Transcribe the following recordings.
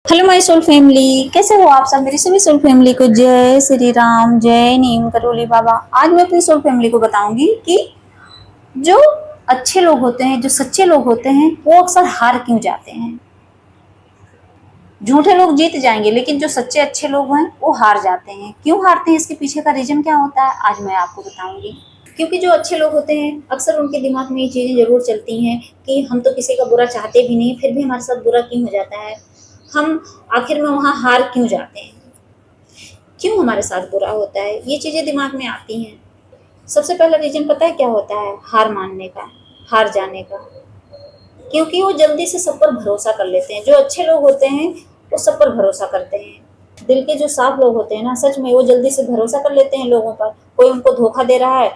Hello my soul family, कैसे हो आप सब। मेरी सभी सोल फैमिली को जय श्री राम, जय नीम करोली बाबा। आज मैं अपनी सोल फैमिली को बताऊंगी कि जो अच्छे लोग होते हैं, जो सच्चे लोग होते हैं, वो अक्सर हार क्यों जाते हैं। झूठे लोग जीत जाएंगे, लेकिन जो सच्चे अच्छे लोग हैं वो हार जाते हैं। क्यों हारते हैं, इसके पीछे का रीजन क्या होता है, आज मैं आपको बताऊंगी। क्योंकि जो अच्छे लोग होते हैं अक्सर उनके दिमाग में ये चीजें जरूर चलती हैं कि हम तो किसी का बुरा चाहते भी नहीं, फिर भी हमारे साथ बुरा क्यों हो जाता है, हम आखिर में वहां हार क्यों जाते हैं, क्यों हमारे साथ बुरा होता है। ये चीजें दिमाग में आती हैं। सबसे पहला रीजन पता है क्या होता है, हार मानने का, हार जाने का। क्योंकि वो जल्दी से सब पर भरोसा कर लेते हैं। जो अच्छे लोग होते हैं वो सब पर भरोसा करते हैं। दिल के जो साफ लोग होते हैं ना, सच में वो जल्दी से भरोसा कर लेते हैं लोगों पर। कोई उनको धोखा दे रहा है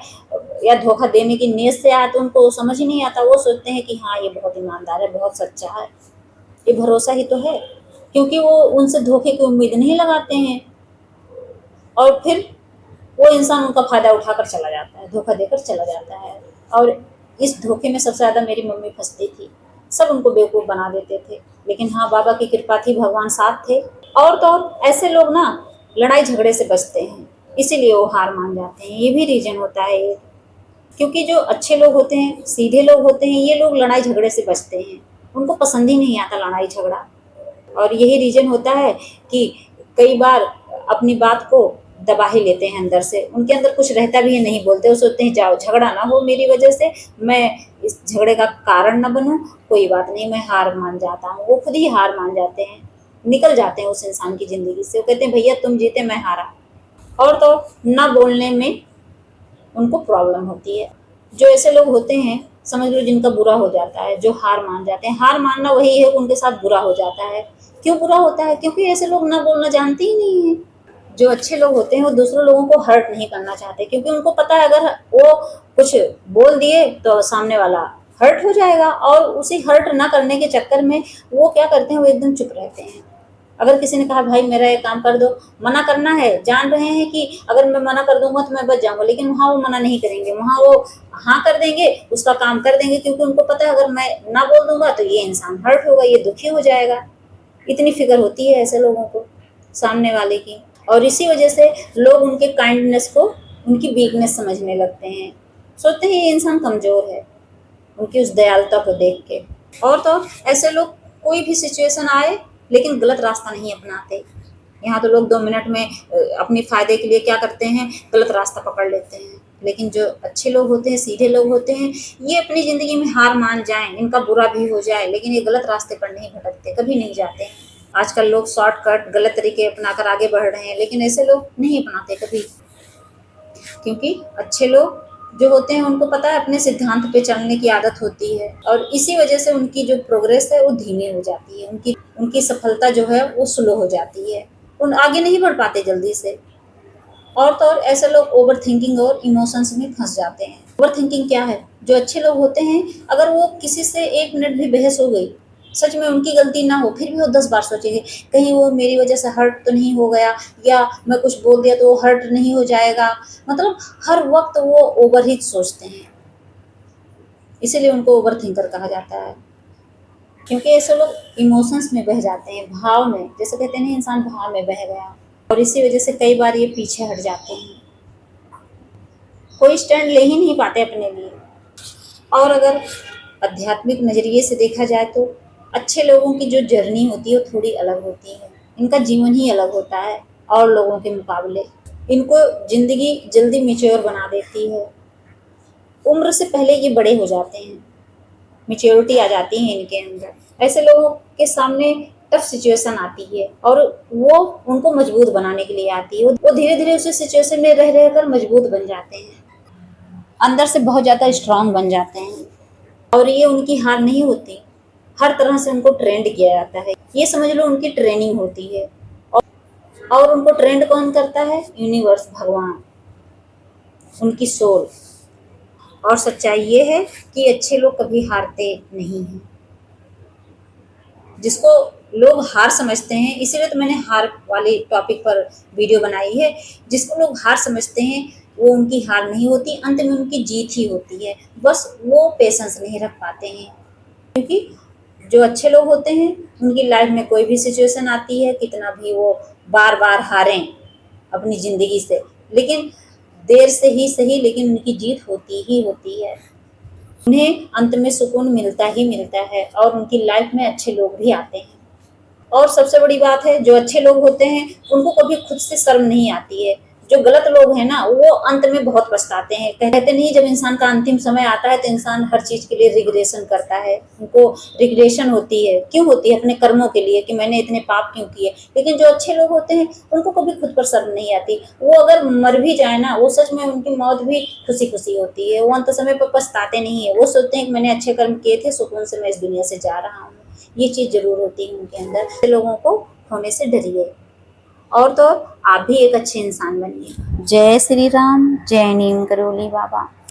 या धोखा देने की नीयत से आया तो उनको समझ ही नहीं आता। वो सोचते हैं कि हाँ, ये बहुत ईमानदार है, बहुत सच्चा है, ये भरोसा ही तो है। क्योंकि वो उनसे धोखे की उम्मीद नहीं लगाते हैं, और फिर वो इंसान उनका फायदा उठाकर चला जाता है, धोखा देकर चला जाता है। और इस धोखे में सबसे ज्यादा मेरी मम्मी फंसती थी। सब उनको बेवकूफ बना देते थे, लेकिन हाँ, बाबा की कृपा थी, भगवान साथ थे। और तो और ऐसे लोग ना लड़ाई झगड़े से बचते हैं, इसीलिए वो हार मान जाते हैं। ये भी रीजन होता है ये। क्योंकि जो अच्छे लोग होते हैं, सीधे लोग होते हैं, ये लोग लड़ाई झगड़े से बचते हैं। उनको पसंद ही नहीं आता लड़ाई झगड़ा। और यही रीजन होता है कि कई बार अपनी बात को दबा ही लेते हैं अंदर से। उनके अंदर कुछ रहता भी है, नहीं बोलते। वो सोचते हैं जाओ झगड़ा ना हो मेरी वजह से, मैं इस झगड़े का कारण ना बनूं, कोई बात नहीं, मैं हार मान जाता हूँ। वो खुद ही हार मान जाते हैं, निकल जाते हैं उस इंसान की जिंदगी से। वो कहते हैं भैया तुम जीते, मैं हारा। और तो ना बोलने में उनको प्रॉब्लम होती है। जो ऐसे लोग होते हैं, समझ लो जिनका बुरा हो जाता है, जो हार मान जाते हैं। हार मानना वही है कि उनके साथ बुरा हो जाता है। क्यों बुरा होता है, क्योंकि ऐसे लोग ना बोलना जानते ही नहीं है। जो अच्छे लोग होते हैं वो दूसरे लोगों को हर्ट नहीं करना चाहते, क्योंकि उनको पता है अगर वो कुछ बोल दिए तो सामने वाला हर्ट हो जाएगा। और उसी हर्ट ना करने के चक्कर में वो क्या करते हैं, वो एकदम चुप रहते हैं। अगर किसी ने कहा भाई मेरा ये काम कर दो, मना करना है, जान रहे हैं कि अगर मैं मना कर दूंगा तो मैं बच जाऊंगा, लेकिन वहां वो मना नहीं करेंगे, वहां वो हाँ कर देंगे, उसका काम कर देंगे। क्योंकि उनको पता है अगर मैं ना बोल दूंगा तो ये इंसान हर्ट होगा, ये दुखी हो जाएगा। इतनी फिक्र होती है ऐसे लोगों को सामने वाले की। और इसी वजह से लोग उनके काइंडनेस को उनकी वीकनेस समझने लगते हैं। सोचते हैं ये इंसान कमजोर है, उनकी उस दयालुता को देख के। और तो ऐसे लोग कोई भी सिचुएशन आए लेकिन गलत रास्ता नहीं अपनाते। यहाँ तो लोग 2 मिनट में अपने फायदे के लिए क्या करते हैं, गलत रास्ता पकड़ लेते हैं। लेकिन जो अच्छे लोग होते हैं, सीधे लोग होते हैं, ये अपनी जिंदगी में हार मान जाएं, इनका बुरा भी हो जाए, लेकिन ये गलत रास्ते पर नहीं भटकते, कभी नहीं जाते। आजकल लोग शॉर्टकट गलत तरीके अपनाकर आगे बढ़ रहे हैं, लेकिन ऐसे लोग नहीं अपनाते कभी। क्योंकि अच्छे लोग जो होते हैं उनको पता है अपने सिद्धांत पे चलने की आदत होती है, और इसी वजह से उनकी जो प्रोग्रेस है वो धीमी हो जाती है, उनकी उनकी सफलता जो है वो स्लो हो जाती है। उन आगे नहीं बढ़ पाते जल्दी से। और तो और ऐसे लोग ओवर थिंकिंग और इमोशंस में फंस जाते हैं। ओवर थिंकिंग क्या है, जो अच्छे लोग होते हैं अगर वो किसी से 1 मिनट भी बहस हो गई, सच में उनकी गलती ना हो, फिर भी वो 10 बार सोचेंगे कहीं वो मेरी वजह से हर्ट तो नहीं हो गया, या मैं कुछ बोल दिया तो वो हर्ट नहीं हो जाएगा। मतलब हर वक्त वो ओवर ही सोचते हैं, इसीलिए उनको ओवर थिंकर कहा जाता है। क्योंकि ऐसे लोग इमोशंस में बह जाते हैं, भाव में, जैसे कहते हैं ना इंसान भाव में बह गया। और इसी वजह से कई बार ये पीछे हट जाते हैं, कोई स्टैंड ले ही नहीं पाते अपने लिए। और अगर आध्यात्मिक नज़रिए से देखा जाए तो अच्छे लोगों की जो जर्नी होती है वो थोड़ी अलग होती है। इनका जीवन ही अलग होता है और लोगों के मुकाबले। इनको ज़िंदगी जल्दी मैच्योर बना देती है। उम्र से पहले ये बड़े हो जाते हैं, मैच्योरिटी आ जाती है इनके अंदर। ऐसे लोगों के सामने टफ सिचुएशन आती है और वो उनको मजबूत बनाने के लिए आती है। वो धीरे धीरे उसी सिचुएशन में रह रहकर मजबूत बन जाते हैं, अंदर से बहुत ज़्यादा स्ट्रांग बन जाते हैं। और ये उनकी हार नहीं होती, हर तरह से उनको ट्रेंड किया जाता है। ये समझ लो उनकी ट्रेनिंग होती है। और उनको ट्रेंड कौन करता है, यूनिवर्स, भगवान, उनकी सोल। और सच्चाई ये है कि अच्छे लोग कभी हारते नहीं हैं। जिसको लोग हार समझते हैं, इसीलिए तो मैंने हार वाले टॉपिक पर वीडियो बनाई है। जिसको लोग हार समझते हैं वो उनकी हार नहीं होती, अंत में उनकी जीत ही होती है। बस वो पेशेंस नहीं रख पाते हैं। क्योंकि जो अच्छे लोग होते हैं उनकी लाइफ में कोई भी सिचुएशन आती है, कितना भी वो बार बार हारें अपनी ज़िंदगी से, लेकिन देर से ही सही लेकिन उनकी जीत होती ही होती है। उन्हें अंत में सुकून मिलता ही मिलता है और उनकी लाइफ में अच्छे लोग भी आते हैं। और सबसे बड़ी बात है, जो अच्छे लोग होते हैं उनको कभी खुद से शर्म नहीं आती है। जो गलत लोग हैं ना, वो अंत में बहुत पछताते हैं। कहते नहीं, जब इंसान का अंतिम समय आता है तो इंसान हर चीज के लिए रिग्रेशन करता है, उनको रिग्रेशन होती है। क्यों होती है? अपने कर्मों के लिए, कि मैंने इतने पाप क्यों किए। लेकिन जो अच्छे लोग होते हैं उनको कभी खुद पर शर्म नहीं आती। वो अगर मर भी जाए ना, वो सच में उनकी मौत भी खुशी खुशी होती है। वो अंत समय पर पछताते नहीं है। वो सोचते हैं कि मैंने अच्छे कर्म किए थे, सुकून से मैं इस दुनिया से जा रहा हूँ। ये चीज जरूर होती है उनके अंदर। ऐसे लोगों को होने से डरिए, और तो आप भी एक अच्छे इंसान बनिए। जय श्री राम, जय नीम करोली बाबा।